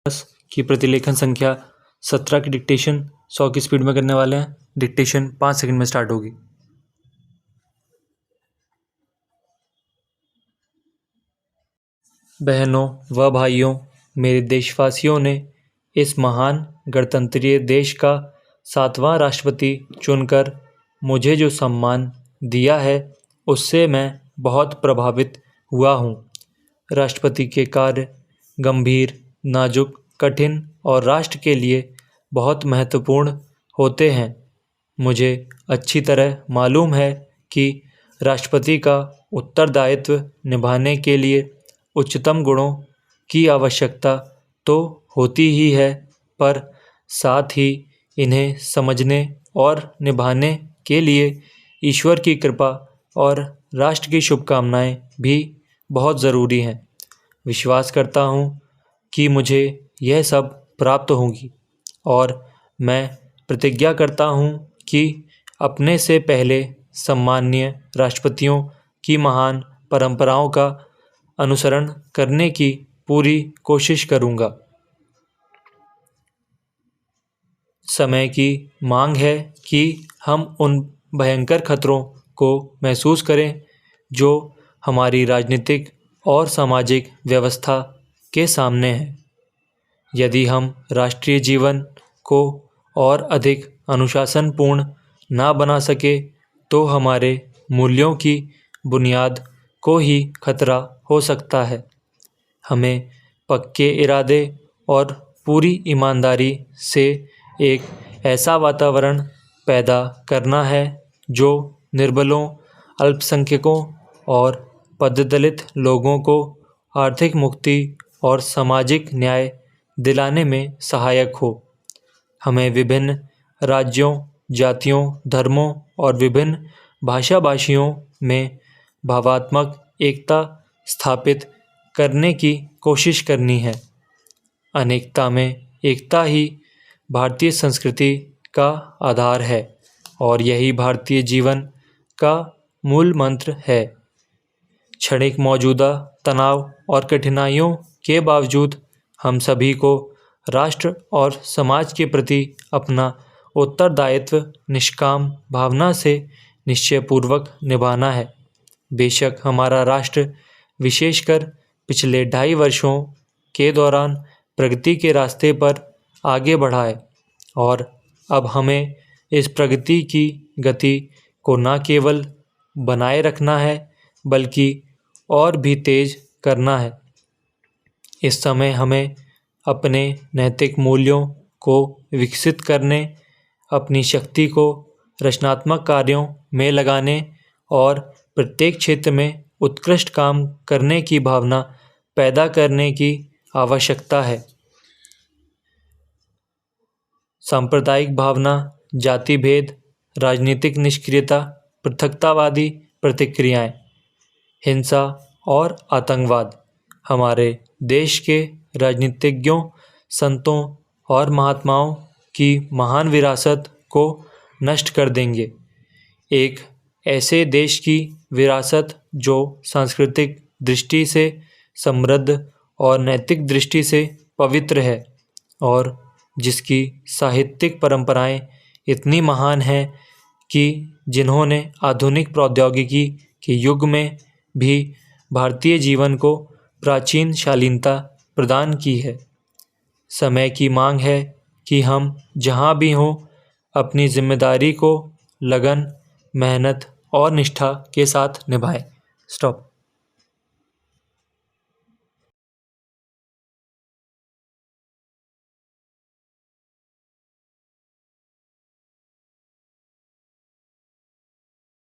की प्रतिलेखन संख्या 17 की डिक्टेशन 100 की स्पीड में करने वाले हैं। डिक्टेशन 5 सेकंड में स्टार्ट होगी। बहनों व भाइयों, मेरे देशवासियों ने इस महान गणतंत्रीय देश का 7वां राष्ट्रपति चुनकर मुझे जो सम्मान दिया है उससे मैं बहुत प्रभावित हुआ हूँ। राष्ट्रपति के कार्य गंभीर, नाजुक, कठिन और राष्ट्र के लिए बहुत महत्वपूर्ण होते हैं। मुझे अच्छी तरह मालूम है कि राष्ट्रपति का उत्तरदायित्व निभाने के लिए उच्चतम गुणों की आवश्यकता तो होती ही है, पर साथ ही इन्हें समझने और निभाने के लिए ईश्वर की कृपा और राष्ट्र की शुभकामनाएं भी बहुत ज़रूरी हैं। विश्वास करता हूँ कि मुझे यह सब प्राप्त होंगी और मैं प्रतिज्ञा करता हूँ कि अपने से पहले सम्माननीय राष्ट्रपतियों की महान परंपराओं का अनुसरण करने की पूरी कोशिश करूँगा। समय की मांग है कि हम उन भयंकर खतरों को महसूस करें जो हमारी राजनीतिक और सामाजिक व्यवस्था के सामने हैं। यदि हम राष्ट्रीय जीवन को और अधिक अनुशासनपूर्ण ना बना सके तो हमारे मूल्यों की बुनियाद को ही खतरा हो सकता है। हमें पक्के इरादे और पूरी ईमानदारी से एक ऐसा वातावरण पैदा करना है जो निर्बलों, अल्पसंख्यकों और पददलित लोगों को आर्थिक मुक्ति और सामाजिक न्याय दिलाने में सहायक हो। हमें विभिन्न राज्यों, जातियों, धर्मों और विभिन्न भाषाभाषियों में भावात्मक एकता स्थापित करने की कोशिश करनी है। अनेकता में एकता ही भारतीय संस्कृति का आधार है और यही भारतीय जीवन का मूल मंत्र है। क्षणिक मौजूदा तनाव और कठिनाइयों के बावजूद हम सभी को राष्ट्र और समाज के प्रति अपना उत्तरदायित्व निष्काम भावना से निश्चयपूर्वक निभाना है। बेशक हमारा राष्ट्र विशेषकर पिछले 2.5 वर्षों के दौरान प्रगति के रास्ते पर आगे बढ़ा है और अब हमें इस प्रगति की गति को न केवल बनाए रखना है बल्कि और भी तेज करना है। इस समय हमें अपने नैतिक मूल्यों को विकसित करने, अपनी शक्ति को रचनात्मक कार्यों में लगाने और प्रत्येक क्षेत्र में उत्कृष्ट काम करने की भावना पैदा करने की आवश्यकता है। सांप्रदायिक भावना, जाति भेद, राजनीतिक निष्क्रियता, पृथकतावादी प्रतिक्रियाएं, हिंसा और आतंकवाद हमारे देश के राजनीतिज्ञों, संतों और महात्माओं की महान विरासत को नष्ट कर देंगे। एक ऐसे देश की विरासत जो सांस्कृतिक दृष्टि से समृद्ध और नैतिक दृष्टि से पवित्र है और जिसकी साहित्यिक परंपराएं इतनी महान हैं कि जिन्होंने आधुनिक प्रौद्योगिकी के युग में भी भारतीय जीवन को प्राचीन शालीनता प्रदान की है। समय की मांग है कि हम जहाँ भी हों अपनी जिम्मेदारी को लगन, मेहनत और निष्ठा के साथ निभाएं। स्टॉप।